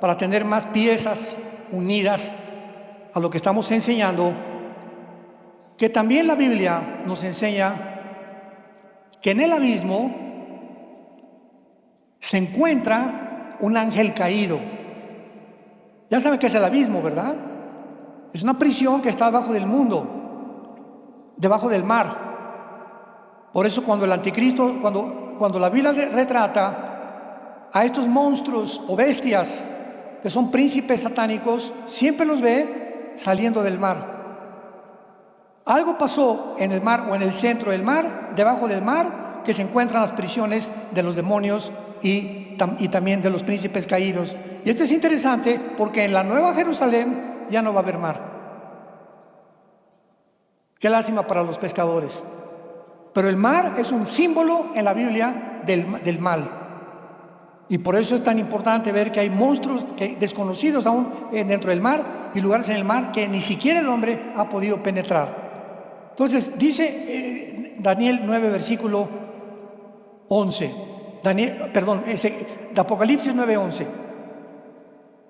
[SPEAKER 1] para tener más piezas unidas a lo que estamos enseñando, que también la Biblia nos enseña que en el abismo se encuentra un ángel caído. Ya saben qué es el abismo, ¿verdad? Es una prisión que está debajo del mundo, debajo del mar. Por eso cuando el anticristo, cuando la Biblia retrata a estos monstruos o bestias que son príncipes satánicos, siempre los ve saliendo del mar. Algo pasó en el mar o en el centro del mar, debajo del mar, que se encuentran las prisiones de los demonios y también de los príncipes caídos. Y esto es interesante porque en la Nueva Jerusalén ya no va a haber mar. Qué lástima para los pescadores. Pero el mar es un símbolo en la Biblia del mal. Y por eso es tan importante ver que hay monstruos desconocidos aún dentro del mar y lugares en el mar que ni siquiera el hombre ha podido penetrar. Entonces dice Daniel 9, versículo 11. De Apocalipsis 9:11.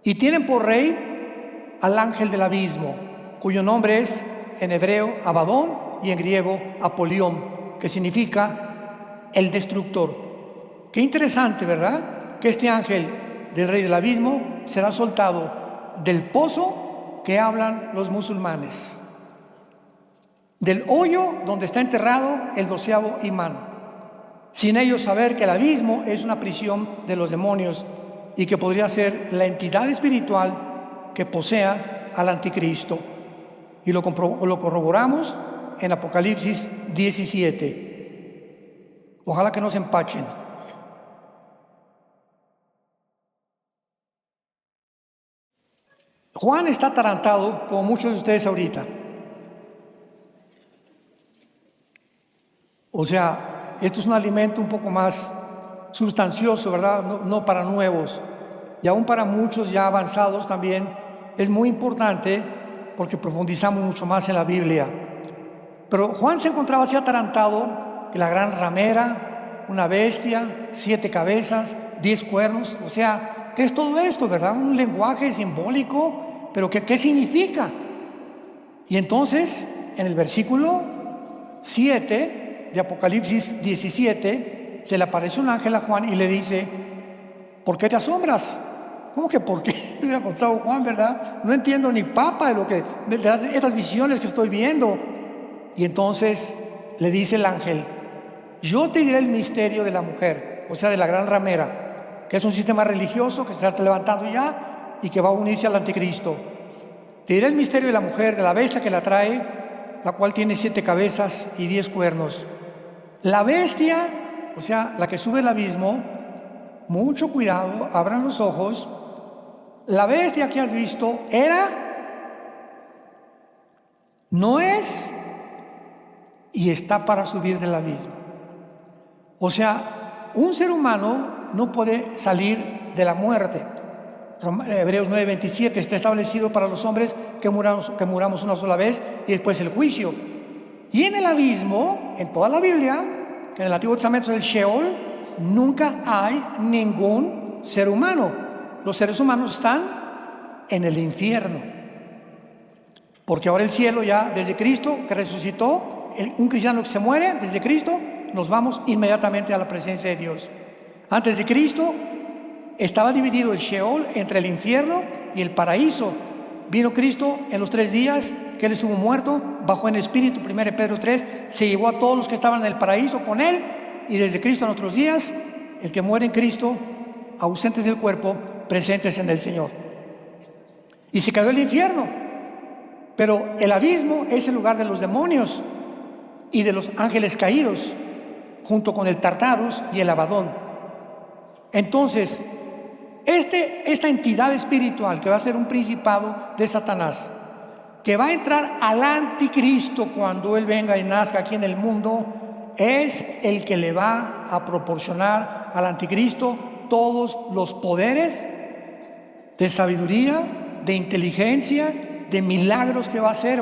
[SPEAKER 1] Y tienen por rey al ángel del abismo, cuyo nombre es en hebreo Abadón y en griego Apolión, que significa el destructor. Qué interesante, ¿verdad?, que este ángel del rey del abismo será soltado del pozo que hablan los musulmanes, del hoyo donde está enterrado el 12º imán, sin ellos saber que el abismo es una prisión de los demonios y que podría ser la entidad espiritual que posea al anticristo. Y lo corroboramos en Apocalipsis 17. Ojalá que no se empachen. Juan está atarantado, como muchos de ustedes ahorita. O sea, esto es un alimento un poco más sustancioso, ¿verdad? No para nuevos. Y aún para muchos ya avanzados también es muy importante porque profundizamos mucho más en la Biblia. Pero Juan se encontraba así atarantado que la gran ramera, una bestia, 7 cabezas, 10 cuernos. O sea, ¿qué es todo esto, verdad? Un lenguaje simbólico, pero ¿qué significa? Y entonces, en el versículo 7 de Apocalipsis 17, se le aparece un ángel a Juan y le dice: ¿por qué te asombras? ¿Cómo que por qué? Me hubiera contado Juan, ¿verdad? No entiendo ni papa de estas visiones que estoy viendo. Y entonces le dice el ángel: yo te diré el misterio de la mujer, o sea, de la gran ramera, que es un sistema religioso que se está levantando ya y que va a unirse al anticristo. Te diré el misterio de la mujer, de la bestia que la trae, la cual tiene 7 cabezas y 10 cuernos. La bestia, o sea, la que sube al abismo, mucho cuidado, abran los ojos. La bestia que has visto era no es y está para subir del abismo. O sea, un ser humano no puede salir de la muerte. Hebreos 9:27, está establecido para los hombres que muramos una sola vez y después el juicio. Y en el abismo, en toda la Biblia, que en el Antiguo Testamento es el Sheol, nunca hay ningún ser humano. Los seres humanos están en el infierno. Porque ahora el cielo ya, desde Cristo que resucitó, un cristiano que se muere, desde Cristo, nos vamos inmediatamente a la presencia de Dios. Antes de Cristo estaba dividido el Sheol entre el infierno y el paraíso. Vino Cristo en los 3 días que Él estuvo muerto, bajó en espíritu, 1 Pedro 3, se llevó a todos los que estaban en el paraíso con Él, y desde Cristo en otros días, el que muere en Cristo, ausentes del cuerpo, presentes en el Señor. Y se quedó el infierno, pero el abismo es el lugar de los demonios y de los ángeles caídos, junto con el Tartarus y el Abadón. Entonces, esta entidad espiritual que va a ser un principado de Satanás, que va a entrar al anticristo cuando él venga y nazca aquí en el mundo, es el que le va a proporcionar al anticristo todos los poderes de sabiduría, de inteligencia, de milagros que va a hacer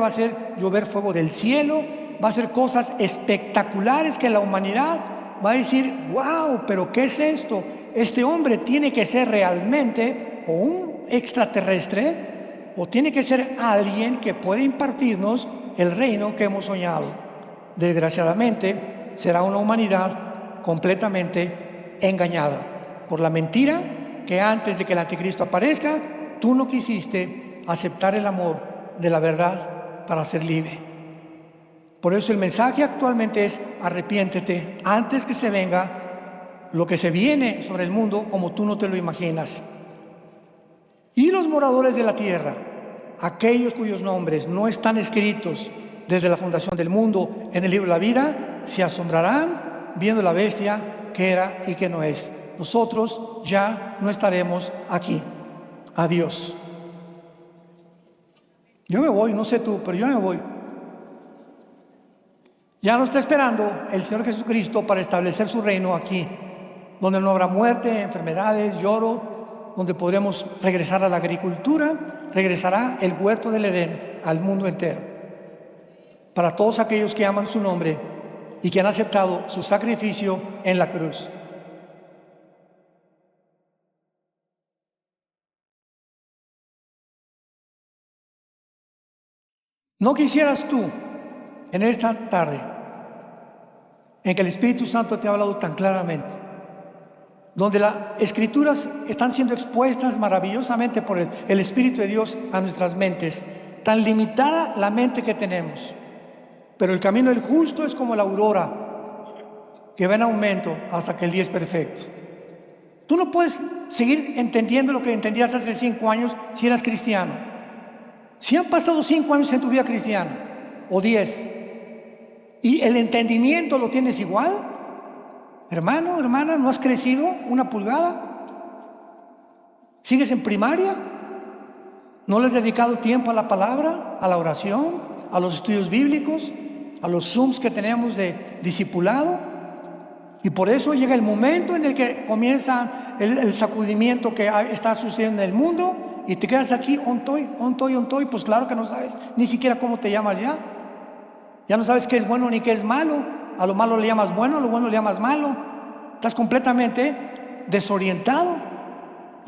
[SPEAKER 1] llover fuego del cielo, va a hacer cosas espectaculares que la humanidad va a decir, wow, pero ¿qué es esto? Este hombre tiene que ser realmente o un extraterrestre o tiene que ser alguien que puede impartirnos el reino que hemos soñado. Desgraciadamente será una humanidad completamente engañada por la mentira que antes de que el anticristo aparezca, tú no quisiste aceptar el amor de la verdad para ser libre. Por eso el mensaje actualmente es: arrepiéntete antes que se venga lo que se viene sobre el mundo como tú no te lo imaginas. Y los moradores de la tierra, aquellos cuyos nombres no están escritos desde la fundación del mundo en el libro de la vida, se asombrarán viendo la bestia que era y que no es. Nosotros ya no estaremos aquí. Adiós. Yo me voy, no sé tú, pero yo me voy. Ya nos está esperando el Señor Jesucristo para establecer su reino aquí, donde no habrá muerte, enfermedades, lloro, donde podremos regresar a la agricultura, regresará el huerto del Edén al mundo entero. Para todos aquellos que aman su nombre y que han aceptado su sacrificio en la cruz. ¿No quisieras tú, en esta tarde, en que el Espíritu Santo te ha hablado tan claramente, donde las Escrituras están siendo expuestas maravillosamente por el Espíritu de Dios a nuestras mentes, tan limitada la mente que tenemos, pero el camino del justo es como la aurora, que va en aumento hasta que el día es perfecto? Tú no puedes seguir entendiendo lo que entendías hace 5 años si eras cristiano. Si han pasado 5 años en tu vida cristiana, o 10, y el entendimiento lo tienes igual, hermano, hermana, ¿no has crecido una pulgada? ¿Sigues en primaria? ¿No le has dedicado tiempo a la palabra, a la oración, a los estudios bíblicos, a los Zooms que tenemos de discipulado? Y por eso llega el momento en el que comienza el sacudimiento que está sucediendo en el mundo, y te quedas aquí, ontoy, pues claro que no sabes ni siquiera cómo te llamas ya. Ya no sabes qué es bueno ni qué es malo. A lo malo le llamas bueno, a lo bueno le llamas malo. Estás completamente desorientado.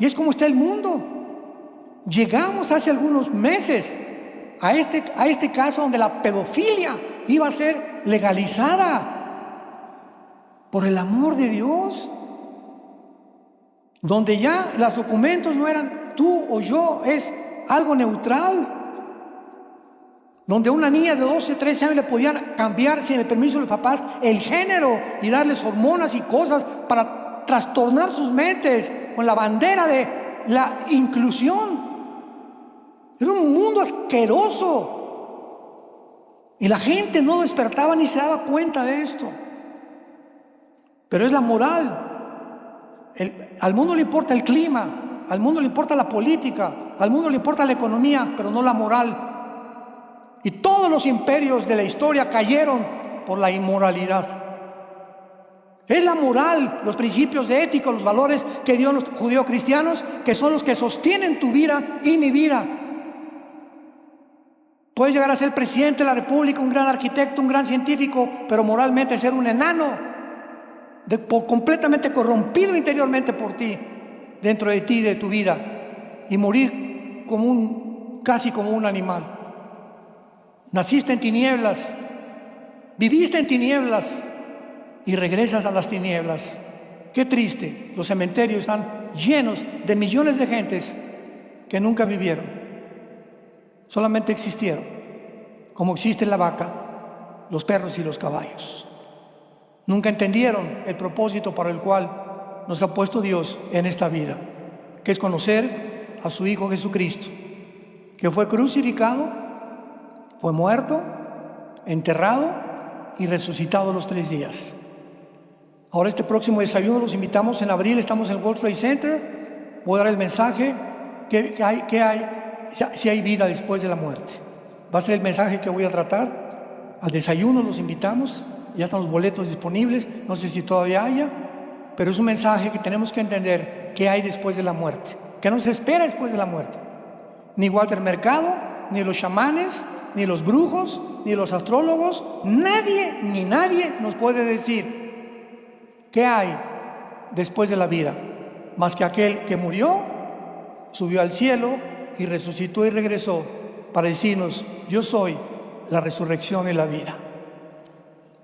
[SPEAKER 1] Y es como está el mundo. Llegamos hace algunos meses a este caso donde la pedofilia iba a ser legalizada por el amor de Dios, donde ya los documentos no eran tú o yo, es algo neutral, donde a una niña de 12, 13 años le podían cambiar sin el permiso de los papás el género y darles hormonas y cosas para trastornar sus mentes con la bandera de la inclusión. Era un mundo asqueroso y la gente no despertaba ni se daba cuenta de esto. Pero es la moral. Al mundo le importa el clima, al mundo le importa la política, al mundo le importa la economía, pero no la moral. Y todos los imperios de la historia cayeron por la inmoralidad. Es la moral, los principios de ética, los valores que dio a los judeocristianos, que son los que sostienen tu vida y mi vida. Puedes llegar a ser presidente de la República, un gran arquitecto, un gran científico, pero moralmente ser un enano, completamente corrompido interiormente por ti, dentro de ti, de tu vida, y morir casi como un animal. Naciste en tinieblas, viviste en tinieblas y regresas a las tinieblas. Qué triste, los cementerios están llenos de millones de gentes que nunca vivieron, solamente existieron, como existe la vaca, los perros y los caballos. Nunca entendieron el propósito para el cual nos ha puesto Dios en esta vida, que es conocer a su Hijo Jesucristo, que fue crucificado, fue muerto, enterrado y resucitado los 3 días. Ahora este próximo desayuno los invitamos en abril, estamos en el World Trade Center. Voy a dar el mensaje si hay vida después de la muerte. Va a ser el mensaje que voy a tratar. Al desayuno los invitamos, ya están los boletos disponibles, no sé si todavía haya, pero es un mensaje que tenemos que entender qué hay después de la muerte, qué nos espera después de la muerte. Ni Walter Mercado, ni los chamanes, ni los brujos, ni los astrólogos, nadie nos puede decir ¿qué hay después de la vida? Más que aquel que murió, subió al cielo y resucitó y regresó para decirnos: yo soy la resurrección y la vida.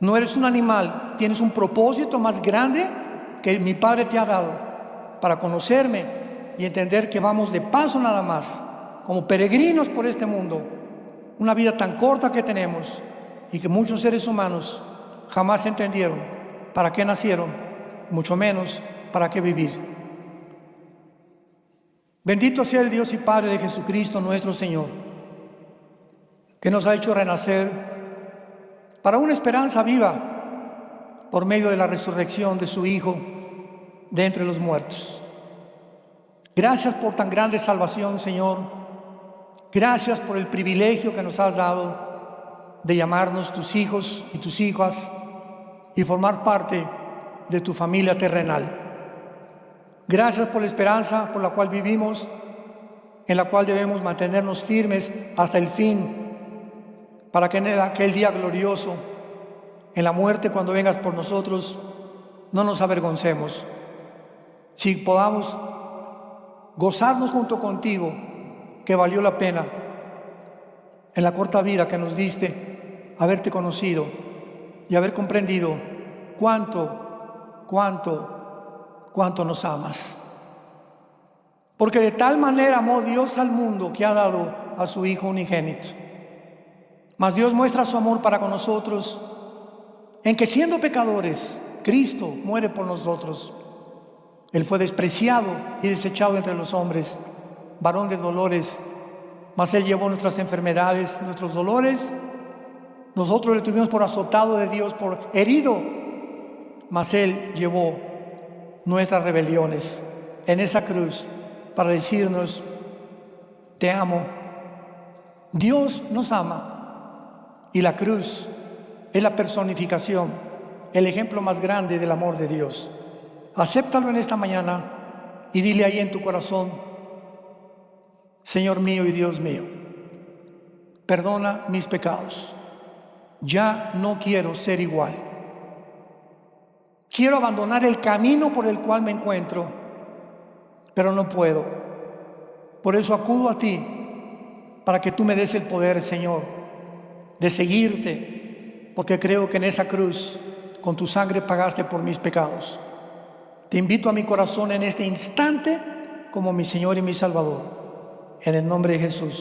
[SPEAKER 1] No eres un animal, tienes un propósito más grande que mi Padre te ha dado para conocerme y entender que vamos de paso nada más, como peregrinos por este mundo, una vida tan corta que tenemos y que muchos seres humanos jamás entendieron para qué nacieron, mucho menos para qué vivir. Bendito sea el Dios y Padre de Jesucristo nuestro Señor, que nos ha hecho renacer para una esperanza viva por medio de la resurrección de su Hijo de entre los muertos. Gracias por tan grande salvación, Señor. Gracias por el privilegio que nos has dado de llamarnos tus hijos y tus hijas y formar parte de tu familia terrenal. Gracias por la esperanza por la cual vivimos, en la cual debemos mantenernos firmes hasta el fin, para que en aquel día glorioso, en la muerte, cuando vengas por nosotros, no nos avergoncemos, si podamos gozarnos junto contigo, que valió la pena en la corta vida que nos diste haberte conocido y haber comprendido cuánto nos amas. Porque de tal manera amó Dios al mundo que ha dado a su Hijo unigénito. Mas Dios muestra su amor para con nosotros en que, siendo pecadores, Cristo muere por nosotros. Él fue despreciado y desechado entre los hombres, varón de dolores, mas Él llevó nuestras enfermedades, nuestros dolores. Nosotros le tuvimos por azotado de Dios, por herido, mas Él llevó nuestras rebeliones en esa cruz para decirnos: te amo. Dios nos ama y la cruz es la personificación, el ejemplo más grande del amor de Dios. Acéptalo en esta mañana y dile ahí en tu corazón: Señor mío y Dios mío, perdona mis pecados. Ya no quiero ser igual. Quiero abandonar el camino por el cual me encuentro, pero no puedo. Por eso acudo a ti, para que tú me des el poder, Señor, de seguirte, porque creo que en esa cruz, con tu sangre pagaste por mis pecados. Te invito a mi corazón en este instante como mi Señor y mi Salvador. En el nombre de Jesús.